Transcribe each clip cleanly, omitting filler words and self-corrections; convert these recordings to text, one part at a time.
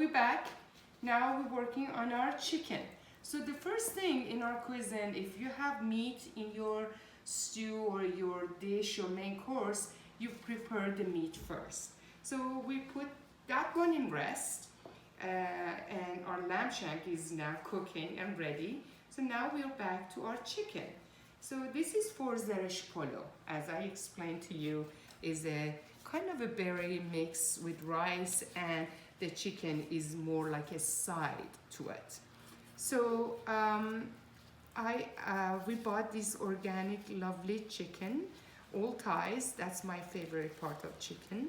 we're back. Now we're working on our chicken. So the first thing in our cuisine, if you have meat in your stew or your dish, your main course, you prepare the meat first. So we put that one in rest, and our lamb shank is now cooking and ready. So now we're back to our chicken. So this is for Zeresk Polo, as I explained to you, is a kind of a berry mix with rice, and the chicken is more like a side to it. So we bought this organic lovely chicken, all thighs. That's my favorite part of chicken,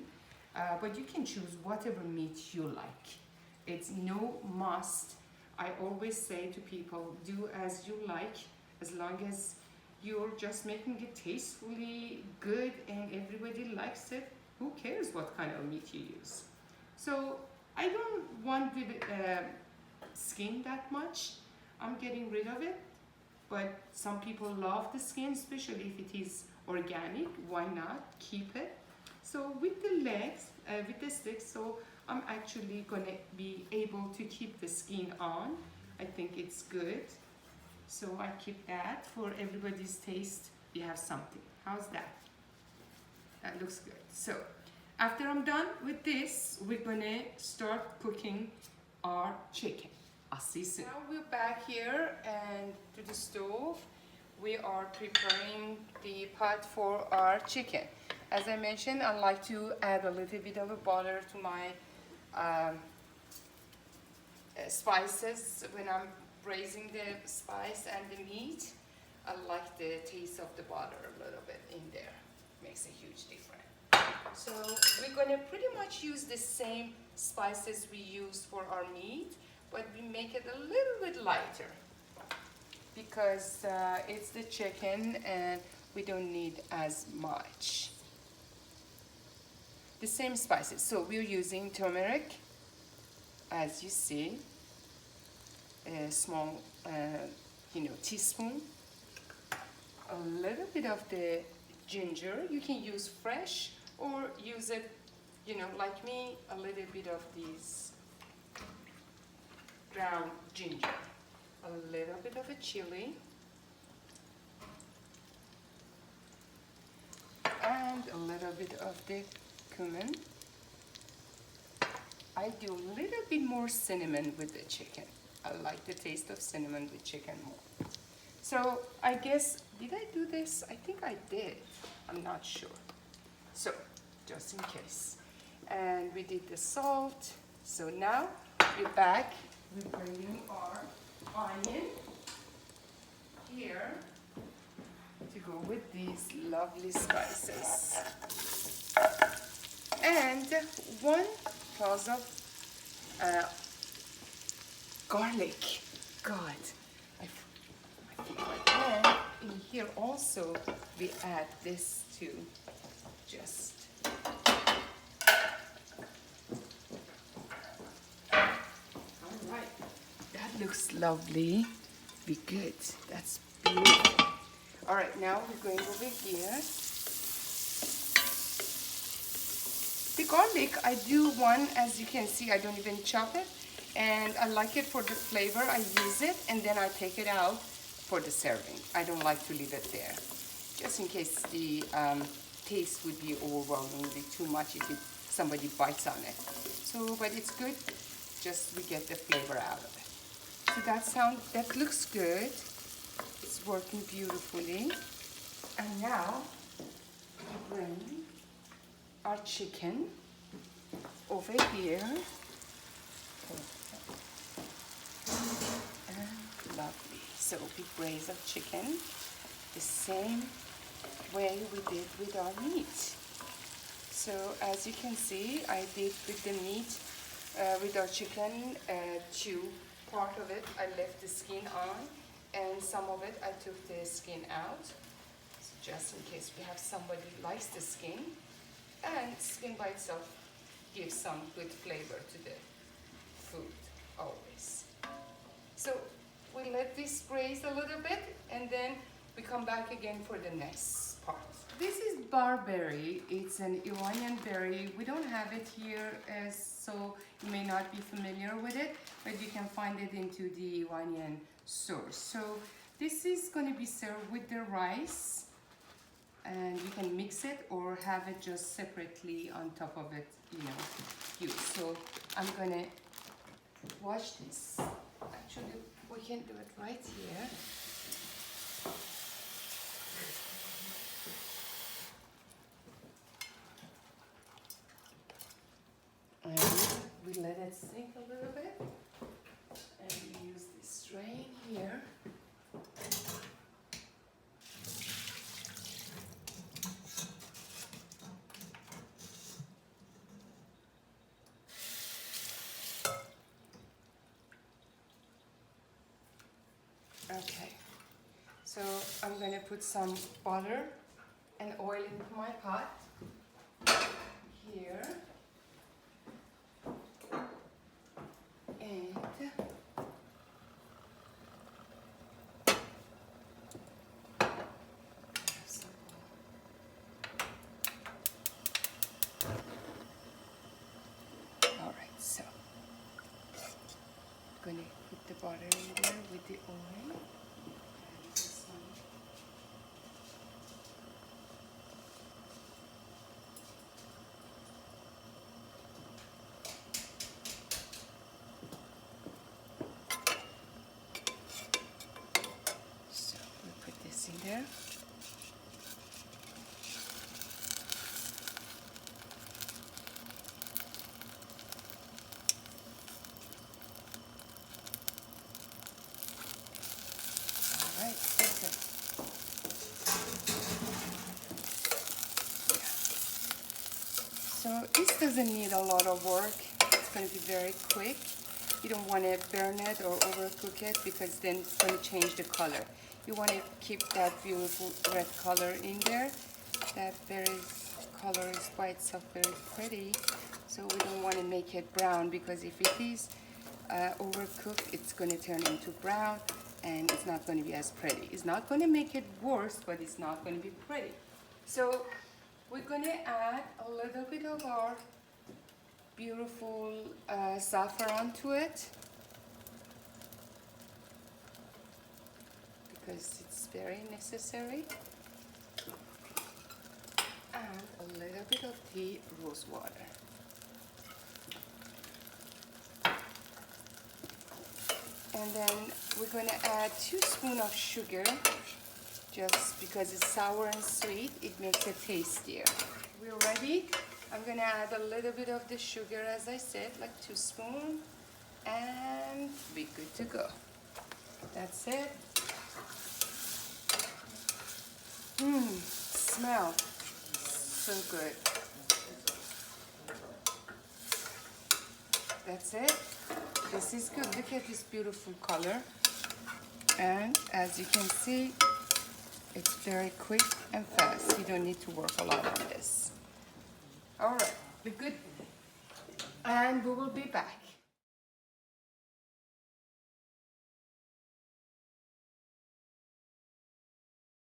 but you can choose whatever meat you like. It's no must. I always say to people, do as you like, as long as you're just making it tastefully good and everybody likes it. Who cares what kind of meat you use? So I don't want the skin that much. I'm getting rid of it, but some people love the skin, especially if it is organic. Why not keep it? So with the legs, with the sticks, so I'm actually gonna be able to keep the skin on. I think it's good. So I keep that for everybody's taste. You have something. How's that? That looks good. So after I'm done with this, we're gonna start cooking our chicken. I'll see you soon. Now we're back here and to the stove. We are preparing the pot for our chicken. As I mentioned, I like to add a little bit of a butter to my spices when I'm braising the spice and the meat. I like the taste of the butter a little bit in there. Makes a huge difference. So we're gonna pretty much use the same spices we used for our meat, but we make it a little bit lighter because it's the chicken and we don't need as much. The same spices. So we're using turmeric, as you see, a small teaspoon, a little bit of the ginger. You can use fresh or use it, like me, a little bit of these ground ginger, a little bit of a chili, and a little bit of the cumin. I do a little bit more cinnamon with the chicken. I like the taste of cinnamon with chicken more. So I guess, did I do this? I think I did. I'm not sure. So just in case. And we did the salt. So now we're back. We're bringing our onion here to go with these lovely spices. And 1 clove of garlic. God, I forgot. And in here also we add this too. Just all right. That looks lovely. Be good. That's beautiful. All right, now we're going over here. The garlic, I do one, as you can see, I don't even chop it. And I like it for the flavor. I use it and then I take it out for the serving. I don't like to leave it there, just in case the taste would be overwhelmingly too much if somebody bites on it. So, but it's good, just we get the flavor out of it. So that looks good. It's working beautifully. And now we bring our chicken over here. And lovely. So we braise our chicken the same way we did with our meat. So as you can see, I did with the meat, with our chicken, part of it I left the skin on, and some of it I took the skin out. So just in case we have somebody who likes the skin, and skin by itself gives some good flavor to the food always. So we let this braise a little bit and then we come back again for the next part. This is barberry. It's an Iranian berry. We don't have it here, so you may not be familiar with it, but you can find it into the Iranian stores. So this is going to be served with the rice, and you can mix it or have it just separately on top of it, So I'm going to wash this. Actually, we can do it right here. And we let it sink a little bit, and we use this strain here. Okay, so I'm going to put some butter and oil into my pot here. And all right, so I'm going to put the butter in there with the oil. And this one. So we put this in there. Right, listen. So this doesn't need a lot of work. It's going to be very quick. You don't want to burn it or overcook it because then it's going to change the color. You want to keep that beautiful red color in there. That berry color is by itself very pretty. So we don't want to make it brown because if it is overcooked, it's going to turn into brown. And it's not going to be as pretty. It's not going to make it worse, but it's not going to be pretty. So we're going to add a little bit of our beautiful saffron to it because it's very necessary, and a little bit of the rose water. And then we're going to add 2 spoons of sugar, just because it's sour and sweet, it makes it tastier. We're ready. I'm going to add a little bit of the sugar, as I said, like 2 spoons, and be good to go. That's it. Smell so good. That's it. This is good. Look at this beautiful color. And as you can see, it's very quick and fast. You don't need to work a lot on this. All right, we're good. And we will be back.